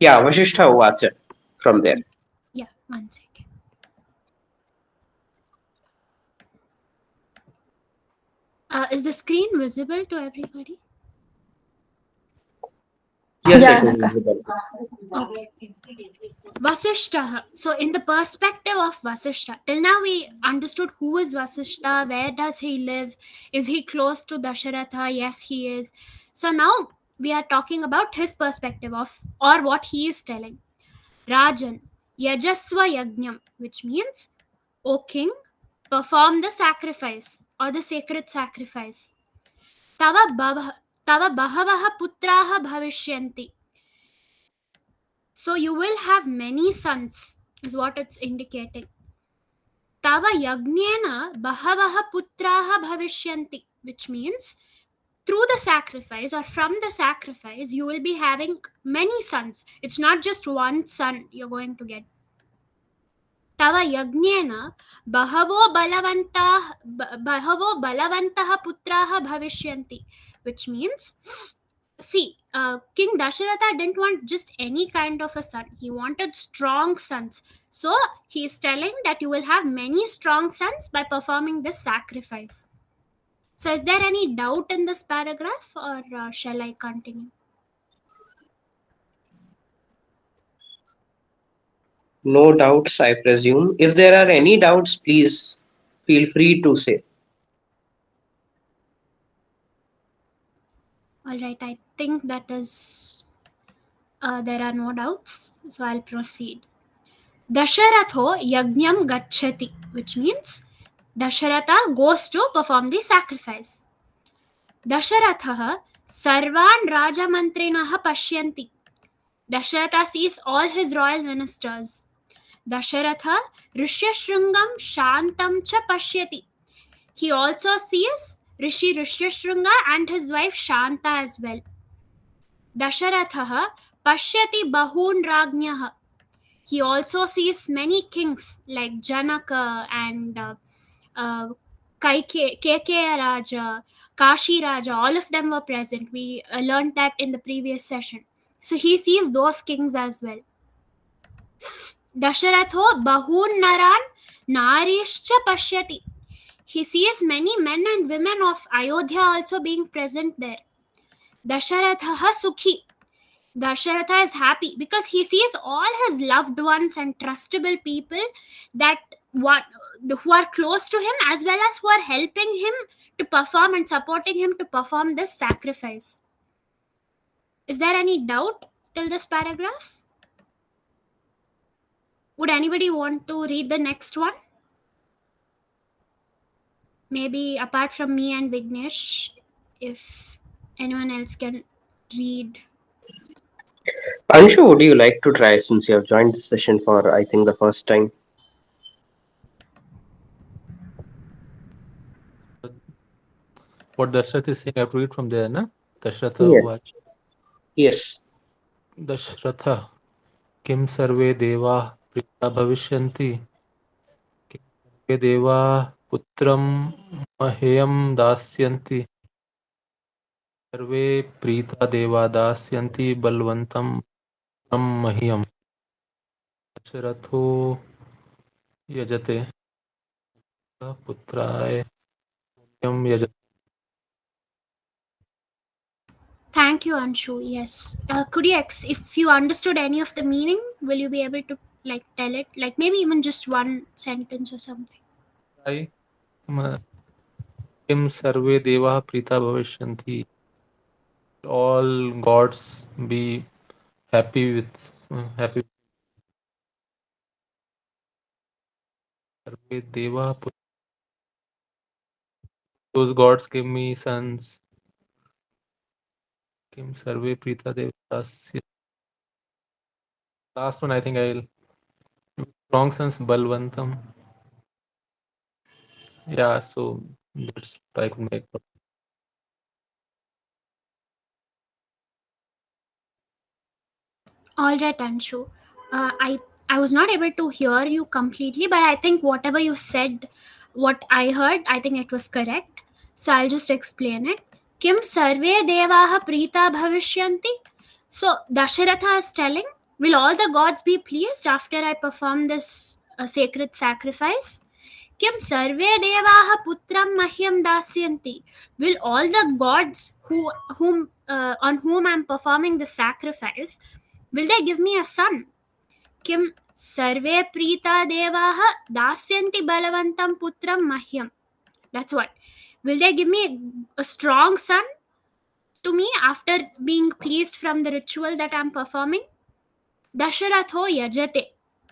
Yeah, Vasishtha Uvacha from there. Yeah, one second. Is the screen visible to everybody? Yes, Yeah, it is Anaka. visible. Okay. Vasishtha. So, in the perspective of Vasishtha, till now we understood who is Vasishtha, where does he live, is he close to Dasharatha? Yes, he is. So, now we are talking about his perspective of, or what he is telling. Rajan, Yajasva Yajnam, which means, O king, perform the sacrifice or the sacred sacrifice. Tava bahavaha putraha bhavishyanti. So you will have many sons, is what it's indicating. Tava yajnena bahavaha putraha bhavishyanti, which means through the sacrifice or from the sacrifice, you will be having many sons. It's not just one son you're going to get. Tava yajnena bahavo balavantaha putraha bhavishyanti, which means, see, King Dasharatha didn't want just any kind of a son. He wanted strong sons. So he is telling that you will have many strong sons by performing this sacrifice. So is there any doubt in this paragraph, or shall I continue? No doubts, I presume. If there are any doubts, please feel free to say. All right, I think that is, there are no doubts. So I'll proceed. Dasharatho yajnam gacchati, which means Dasharatha goes to perform the sacrifice. Dasharatha sarvan rajamantrinah pashyanti. Dasharatha sees all his royal ministers. Dasharatha rishyashrungam shantam cha pashyati. He also sees Rishi Rishyashrunga and his wife Shanta as well. Dasharatha pashyati bahun ragnyah. He also sees many kings like Janaka and Kaikeya Raja, Kashi Raja. All of them were present. We learned that in the previous session. So he sees those kings as well. Dasharatho bahun naran narishcha pashyati. He sees many men and women of Ayodhya also being present there. Dasharatha sukhi. Dasharatha is happy because he sees all his loved ones and trustable people that who are close to him, as well as who are helping him to perform and supporting him to perform this sacrifice. Is there any doubt till this paragraph? Would anybody want to read the next one? Maybe apart from me and Vignesh, if anyone else can read. Anshu, would you like to try since you have joined this session for, I think, the first time? What Dashrath is saying, I have to read from there, na? Dashratha Yes. Uvach. Yes. Dashratha Kim Sarve Deva Prita Bhavishyanti Kim Sarve Deva Putram Maheyam Dasyanti Sarve Prita Deva Dasyanti Balvantam Mahiyam Dashratho Yajate Putraye Yam Yajate. Thank you, Anshu. Yes. Could you, if you understood any of the meaning, will you be able to like tell it? Like maybe even just one sentence or something. Kim Sarve Deva Prita Bhavishyanti. All gods be happy with happy. Sarve Deva, those gods give me sons. Kim Sarve Prita Devasya. Last one, I think I'll strong sons Balvantam. Yeah, so that's what I could make. All right, Anshu. I was not able to hear you completely, but I think whatever you said, what I heard, I think it was correct. So I'll just explain it. Kim sarve devaha prita bhavishyanti. So Dasharatha is telling Will all the gods be pleased after I perform this sacred sacrifice? Kim sarve devaha putram mahyam dasyanti. Will all the gods on whom I am performing the sacrifice, will they give me a son? Kim sarve prita devaha dasyanti balavantam putram mahyam. That's what. Will they give me a strong son to me after being pleased from the ritual that I'm performing? Dasharatho yajate.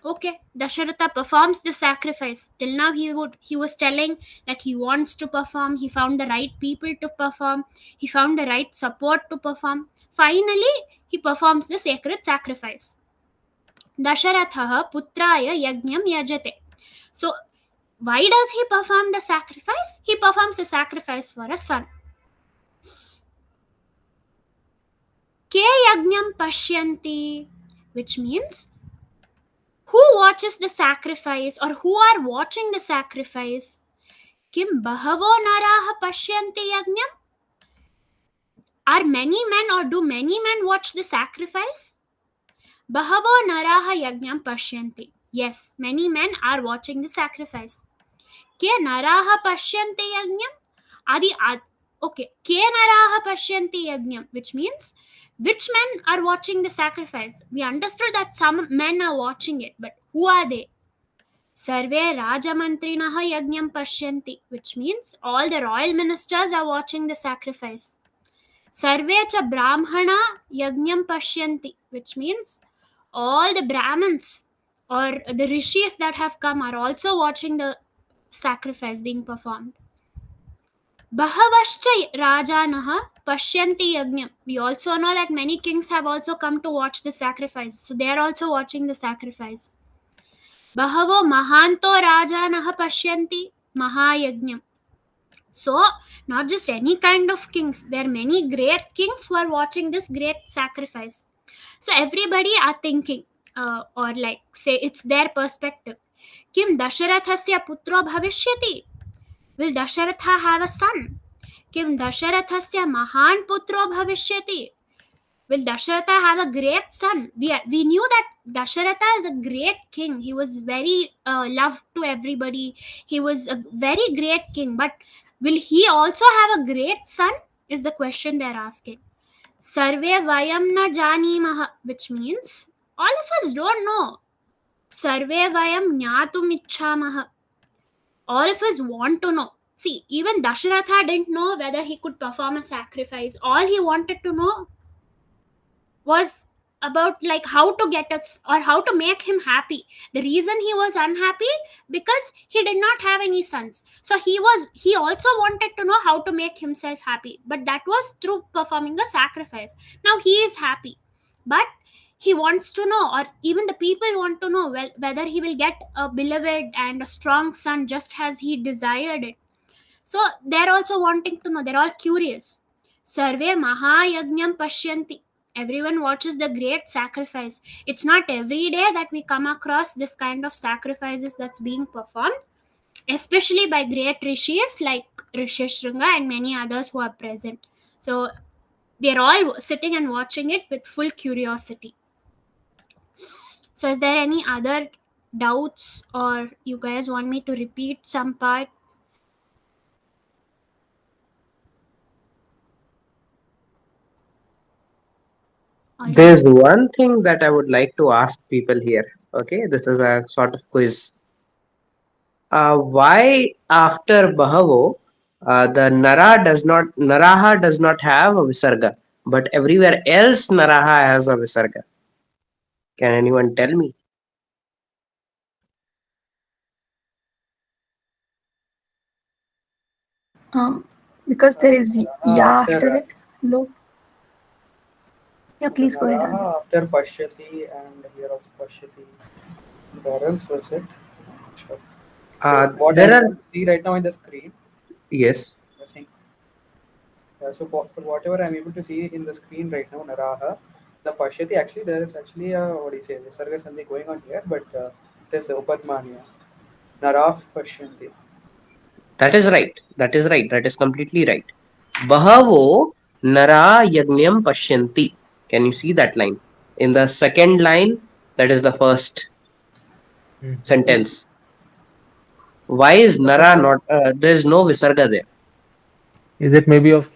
Okay, Dasharatha performs the sacrifice. Till now he was telling that he wants to perform, he found the right people to perform, he found the right support to perform. Finally, he performs the sacred sacrifice. Dasharatha putraya yajnam yajate. So, why does he perform the sacrifice? He performs the sacrifice for a son. Ke yajnam pashyanti, which means who watches the sacrifice or who are watching the sacrifice? Kim bahavo naraha pashyanti yajnam? Are many men or do many men watch the sacrifice? Bahavo naraha yajnam pashyanti. Yes, many men are watching the sacrifice. Ke naraha pashyanti yajnam? Okay, ke naraha pashyanti yajnam, which means which men are watching the sacrifice? We understood that some men are watching it, but who are they? Sarve Rajamantrinaha yajnam pashyanti, which means all the royal ministers are watching the sacrifice. Sarve cha brahmana yajnam pashyanti, which means all the brahmins or the rishis that have come are also watching the sacrifice being performed. Bahavascha rajanaha pashyanti yajnam. We also know that many kings have also come to watch the sacrifice, so they are also watching the sacrifice. Bahavo mahanto rajanaha pashyanti mahayajnam. So, not just any kind of kings, there are many great kings who are watching this great sacrifice. So, everybody are thinking, or like say it's their perspective. Kim Dasharathasya putro bhavishyati? Will Dasharatha have a son? Kim Dasharathasya mahan putro bhavishyati? Will Dasharatha have a great son? We knew that Dasharatha is a great king. He was very loved to everybody. He was a very great king. But will he also have a great son? Is the question they're asking. Sarve vayam na janimaha, which means all of us don't know. Sarve vayam jnatum ichchamaha. All of us want to know. See, even Dasharatha didn't know whether he could perform a sacrifice. All he wanted to know was about like how to get us or how to make him happy. The reason he was unhappy because he did not have any sons. So he also wanted to know how to make himself happy, but that was through performing a sacrifice. Now he is happy, but he wants to know, or even the people want to know, well, whether he will get a beloved and a strong son just as he desired it. So they're also wanting to know, they're all curious. Sarve mahayajnam pashyanti. Everyone watches the great sacrifice. It's not every day that we come across this kind of sacrifices that's being performed, especially by great rishis like Rishishringa and many others who are present. So they're all sitting and watching it with full curiosity. So is there any other doubts, or you guys want me to repeat some part? There's one thing that I would like to ask people here. Okay, this is a sort of quiz. Why after Bahavo, the Naraha does not have a Visarga, but everywhere else Naraha has a Visarga? Can anyone tell me? Because there is ya after it. Lo. Yeah, please go ahead. Naraha after Pashyati, and here also Pashyati. Where else was it? Sure. So what there I are see right now in the screen. yes. So for whatever I'm able to see in the screen right now, Naraha, the Pashyati, actually there is actually a Visarga Sandhi going on here, but it is Upatmanya. Naraf Pashyanti. That is right. That is right. That is completely right. Bahavo Nara Yagnyam Pashyanti. Can you see that line? In the second line, that is the first Mhm. sentence. Why is Nara not? There is no Visarga there. Is it maybe of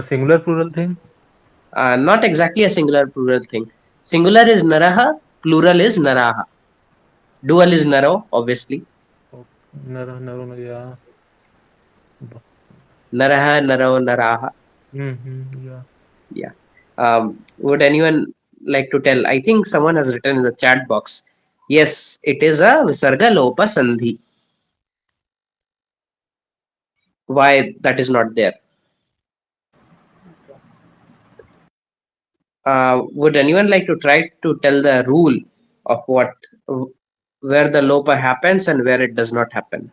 singular plural thing? Not exactly a singular plural thing. Singular is Naraha, plural is Naraha. Dual is Naro, obviously. Oh, yeah. Naraha, Naro, Naraha. Yeah. Yeah. Would anyone like to tell? I think someone has written in the chat box. Yes, it is a Visarga Lopa Sandhi. Why that is not there? Would anyone like to try to tell the rule of where the Lopa happens and where it does not happen?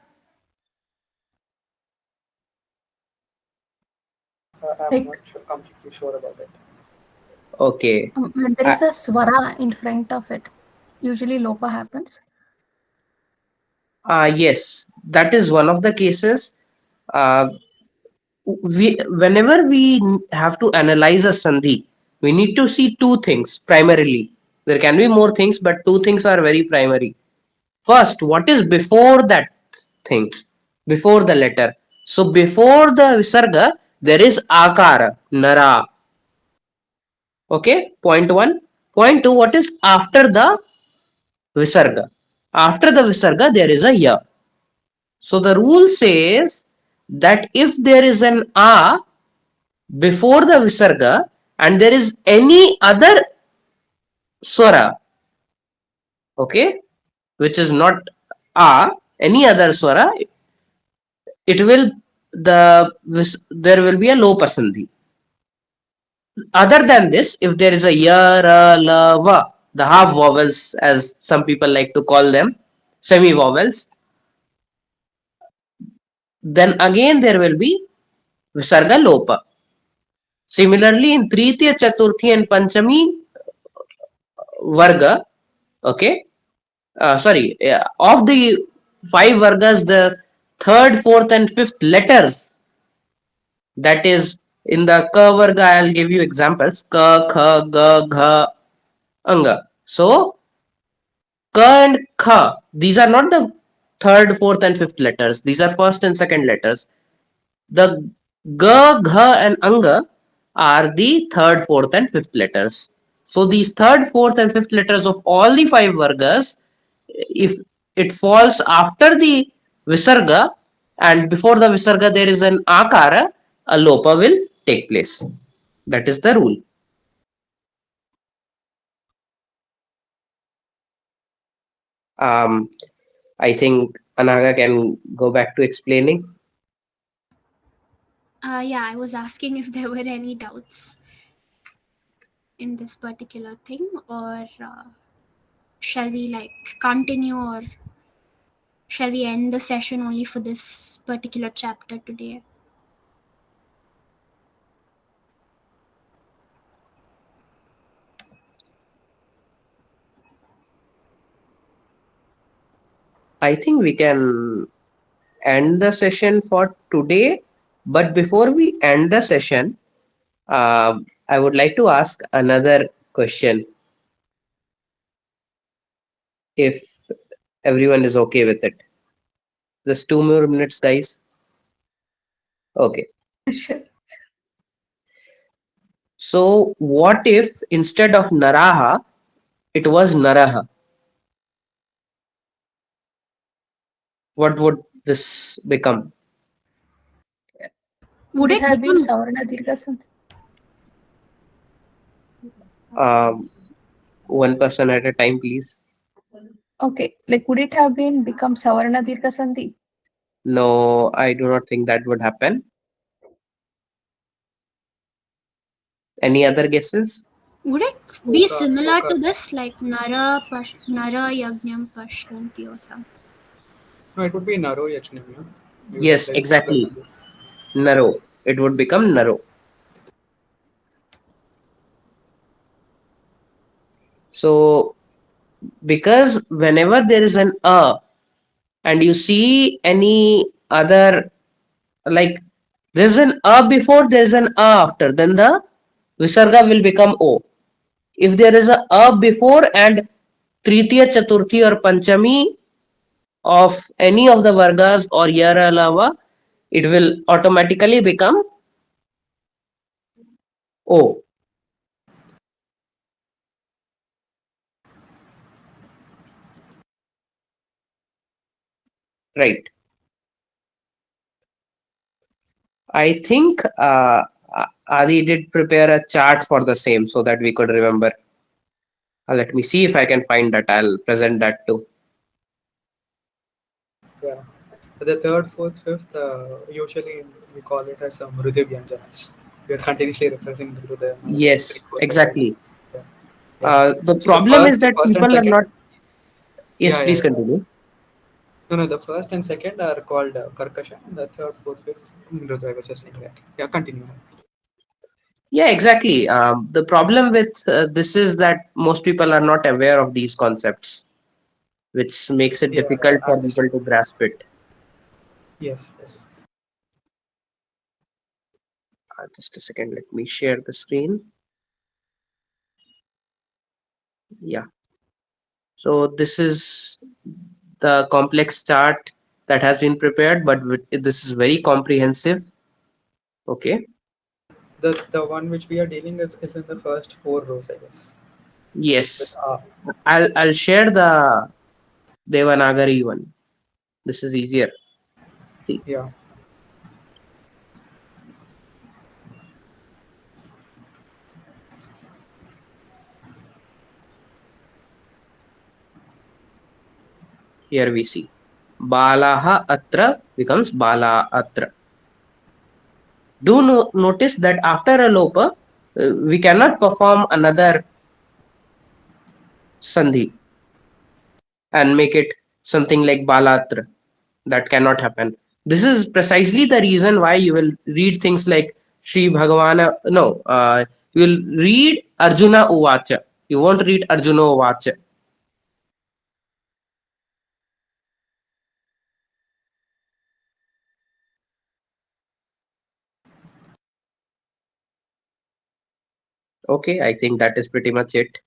I'm Like not completely sure about it. Okay. when there is a swara in front of it, usually lopa happens. Yes, that is one of the cases. Uh, Whenever we have to analyze a sandhi, we need to see two things primarily. There can be more things, but two things are very primary. First, what is before that thing, before the letter? So before the visarga, there is akara, nara. Okay, point one. Point two, what is after the visarga? After the visarga, there is a ya. So the rule says that if there is an a before the visarga and there is any other swara, okay, which is not a, any other swara, it will there will be a low pasandhi. Other than this, if there is a ya, ra, la, va, the half vowels, as some people like to call them, semi vowels, then again there will be visarga lopa. Similarly, in Tritiya, Chaturthi, and Panchami Varga, okay, of the five Vargas, the third, fourth, and fifth letters, that is in the Ka Varga, I'll give you examples Ka, Kha, Ga, Gha, Anga. So, Ka and Kha, these are not the third, fourth, and fifth letters, these are first and second letters. The Ga, Gha, and Anga are the third, fourth, and fifth letters. So these third, fourth, and fifth letters of all the five Vargas, if it falls after the Visarga and before the Visarga there is an Akara, a Lopa will take place. That is the rule. I think Anaga can go back to explaining. Yeah, I was asking if there were any doubts in this particular thing, or shall we like continue, or shall we end the session only for this particular chapter today? I think we can end the session for today. But before we end the session, I would like to ask another question if everyone is okay with it. Just 2 more minutes, guys. Okay. Sure. So, what if instead of Naraha, it was Naraha? What would this become? Would Would it it have been become Savarna Dirgha Sandhi? Um, one person at a time, please. Okay, like would it have been become Savarna Dirgha Sandhi? No, I do not think that would happen. Any other guesses? would it be Oka, similar Oka. to this, like Nara Yagnyam Pashyanti or something? No, it would be Naro Yajnamya. Yes, The Visarga exactly. Sandhi. Naro. It would become Naro. So, because whenever there is an and you see any other, like there's an before, there's an after, then the visarga will become o. If there is a before and Tritiya, Chaturthi or Panchami of any of the Vargas or Yar Alawa, it will automatically become O. Right. I think Adi did prepare a chart for the same so that we could remember. Let me see if I can find that. I'll present that too. Yeah. The third, fourth, fifth, usually we call it as Mridhi Vyanjanas. We are continuously referring to them as Yes, right? exactly. Yeah. Yeah. The So the problem is first, that first and people are second, not. Yes, yeah, yeah, please yeah. continue. No, the first and second are called Karkasha, and the third, fourth, fifth, Mridhi. I was just saying that. Yeah, continue. Yeah, exactly. The problem with this is that most people are not aware of these concepts, which makes it Yeah, difficult for understood. people to grasp it. Yes, yes. Just a second, let me share the screen. Yeah. So this is the complex chart that has been prepared, but this is very comprehensive. Okay. The one which we are dealing with is in the first four rows, I guess. With Yes. I'll share the Devanagari one. This is easier. See, yeah, here we see. Balaha atra becomes Bala atra. Do notice that after a lopa, we cannot perform another sandhi and make it something like Balatra. That cannot happen. This is precisely the reason why you will read things like Sri Bhagavana. No, you will read Arjuna Uvacha. You won't read Arjuna Uvacha. Okay, I think that is pretty much it.